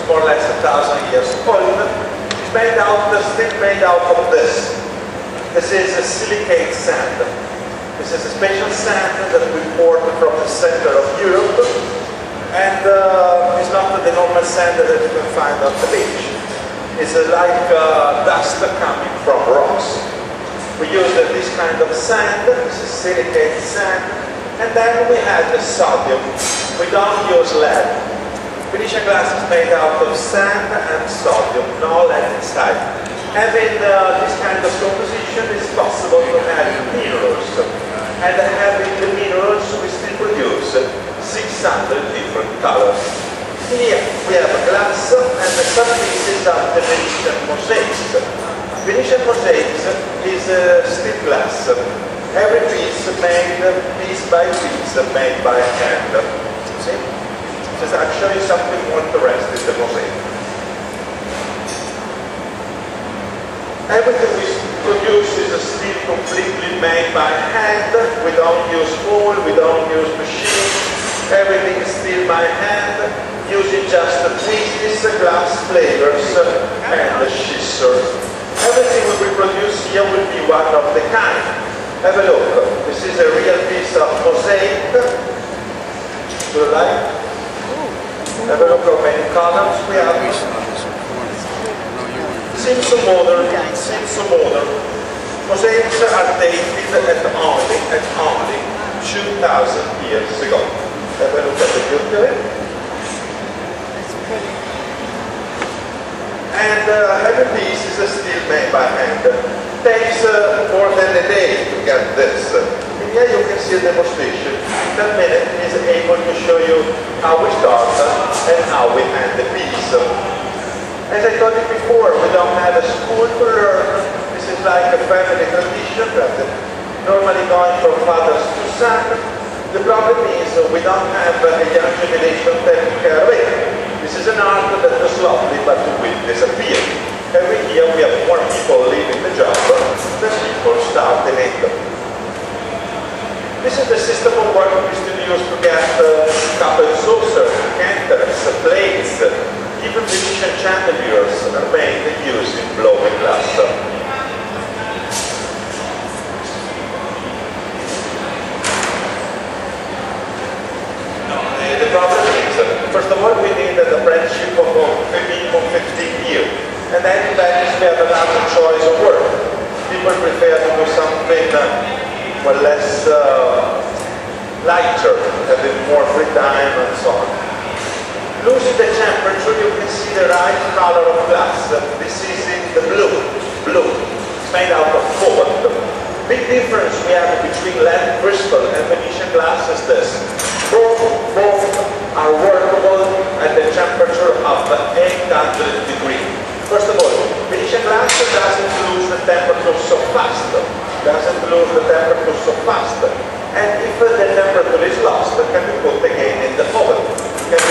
more or less 1,000 years old. It's made out, still made out of this. This is a silicate sand. This is a special sand that we poured from the center of Europe, and it's not the normal sand that you can find on the beach. It's like dust coming from rocks. We use this kind of sand, this is silicate sand, and then we have the sodium. We don't use lead. Venetian glass is made out of sand and sodium, no lead inside. Having this kind of composition, it's possible to have minerals. And having the minerals, we still produce 600 different colors. Here we have glass and some pieces of the Venetian mosaics. Venetian mosaics is still glass. Every piece made piece by piece, made by hand. See? Just I'll show you something more interesting, the mosaic. Everything we produce is still completely made by hand. We don't use wool, we don't use machines. Everything is still by hand, using just the pieces, glass flavors, and the scissors. Everything we produce here will be one of the kind. Have a look. This is a real piece of mosaic. Do you like? Have a look how many columns we have. Seems so modern. Mosaics are dated at only 2,000 years ago. Have a look at the beauty of it. And every piece is still made by hand. Takes more than a day to get this. And here you can see a demonstration. In 10 minutes is able to show you how we start and how we end the piece. As I told you before, we don't have a school to learn. This is like a family tradition, normally going from fathers to son. The problem is we don't have a young generation taking care of it. This is an art that slowly but will disappear. Every year we have more people leaving the job than people starting it. This is the system of work we still use to get cup and saucer, canters, plates. Even Venetian chandeliers are made using blowing glass. The problem is, first of all, we need an apprenticeship of minimum 15 years. And then in Venice we have another choice of work. People prefer to do something well, less lighter, having more free time and so on. Losing the temperature, you can see the right color of glass. This is in the blue. It's made out of cobalt. Big difference we have between lead crystal and Venetian glass is this. Both are workable at the temperature of 800 degrees. First of all, Venetian glass doesn't lose the temperature so fast. And if the temperature is lost, it can be put again in the oven. If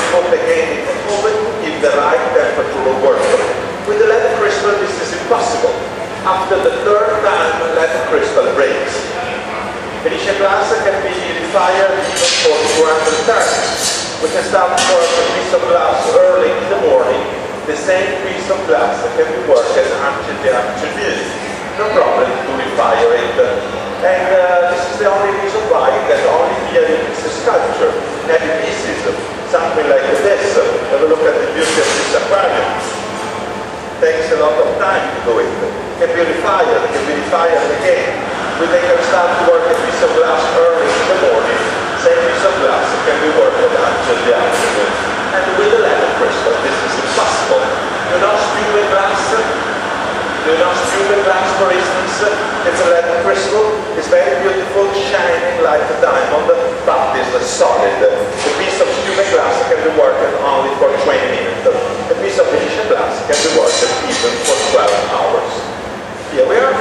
the right temperature will work. With the lead crystal, this is impossible. After the third time, lead crystal breaks. Venetian glass can be refired even for 200 times. We can start working a piece of glass early in the morning. The same piece of glass can be worked until the afternoon. No problem to refire it. And this is the only reason why that only here you can see sculpture, heavy pieces, something like this. Have a look at the beauty of this aquarium. Takes a lot of time to do it. Can be refired again. We can start to work a piece of glass early in the morning. Same piece of glass can be worked until the afternoon. And with the lead crystal, this is impossible. You know stupid glass? For instance, it's a lead crystal. It's very beautiful, shining like a diamond, but it's solid. A piece of stupid glass can be worked only for 20 minutes. A piece of Venetian glass can be worked even for 12 hours. Here we are.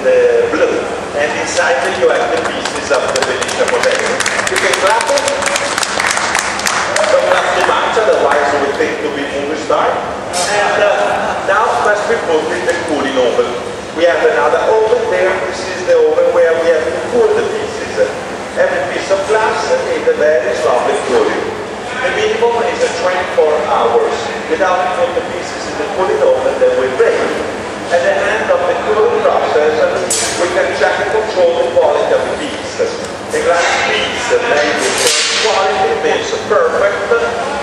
The blue, and inside you have the pieces of the Venetian mosaic. need a very lovely cooling. The minimum is 24 hours. Without putting the pieces in the cooling oven, they will break. At the end of the cooling process, we can check and control the quality of the piece. A glass piece made with first quality means perfect.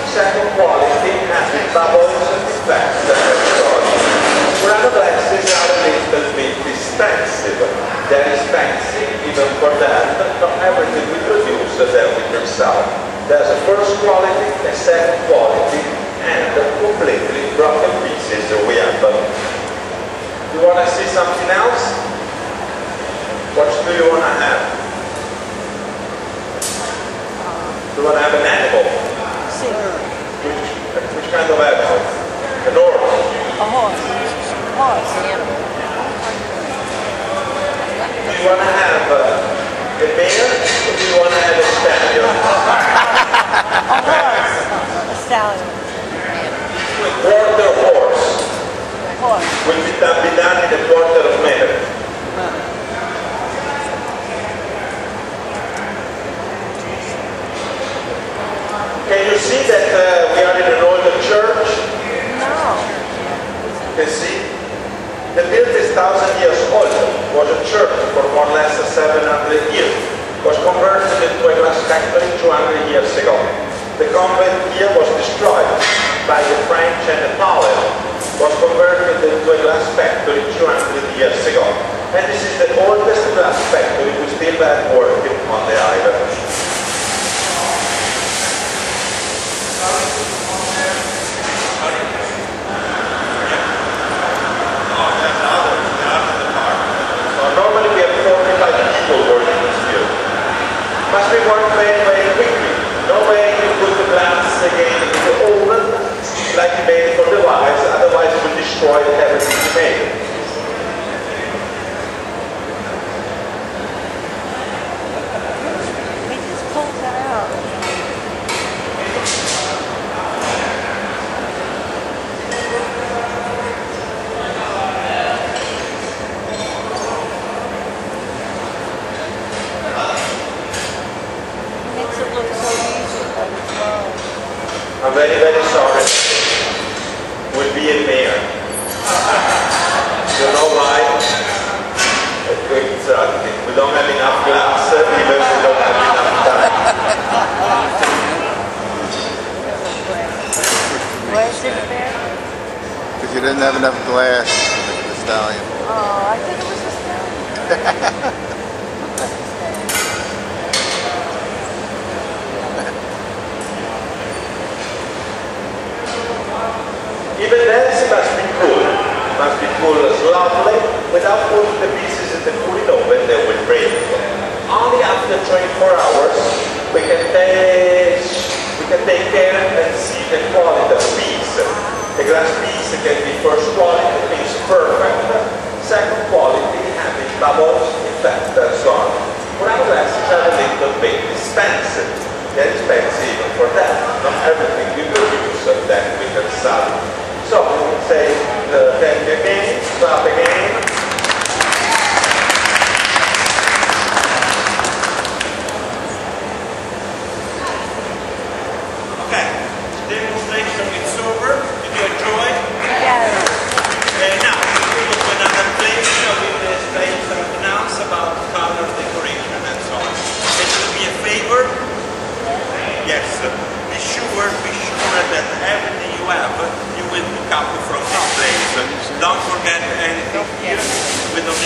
Second quality having bubbles and defects. Murano glasses are a little bit expensive. They're expensive even for that. Not everything we produce that we can sell. There's a first quality, a second quality, and completely broken pieces we have. You want to see something else? What do you want to have? Do you want to have an animal? Which kind of animal? An horse? A horse. A horse, an animal. Do you want to have a bear, or do you want to have a stallion? A horse. A stallion. A quarter horse. Horse. Will be done in a quarter of a minute. Can you see that we are in an older church? No. You can see? The building is 1,000 years old. Was a church for more or less 700 years. Was converted into a glass factory 200 years ago. The convent here was destroyed by the French and Napoleon. Was converted into a glass factory 200 years ago. And this is the oldest glass factory we still have working on the island. Normally we have 45 people working in this field. Must be worked very, very quickly. No way you put the glass again in the oven like you made for the wires, otherwise it will destroy everything you made. He just pulled that out. Makes it look so easy, but it's wrong. I'm very, very sorry. Will be a mayor. You know why? Exactly. We don't have enough glass, even we don't have enough time. Why is it fair? Because you didn't have enough glass to make the stallion. Oh, I thought it was a stallion. Even this must be cool. Must be cool slowly. Without putting the pieces in the cooling oven, they will break. Only after 24 hours we can take care and see the quality of the piece. The glass piece can be first quality, means perfect. Second quality, having bubbles, effect, and so on. Murano glasses are a little bit expensive. They're expensive even for that. Not everything we produce that we can sell. So we can say thank you again, clap again. Okay, demonstration is over. Did you enjoy? Yes. Now, we go to another place with the space announce about color decoration and so on. It will be a favor. Yes, be sure that everything you have, you will pick up from this place. Don't forget anything here. We don't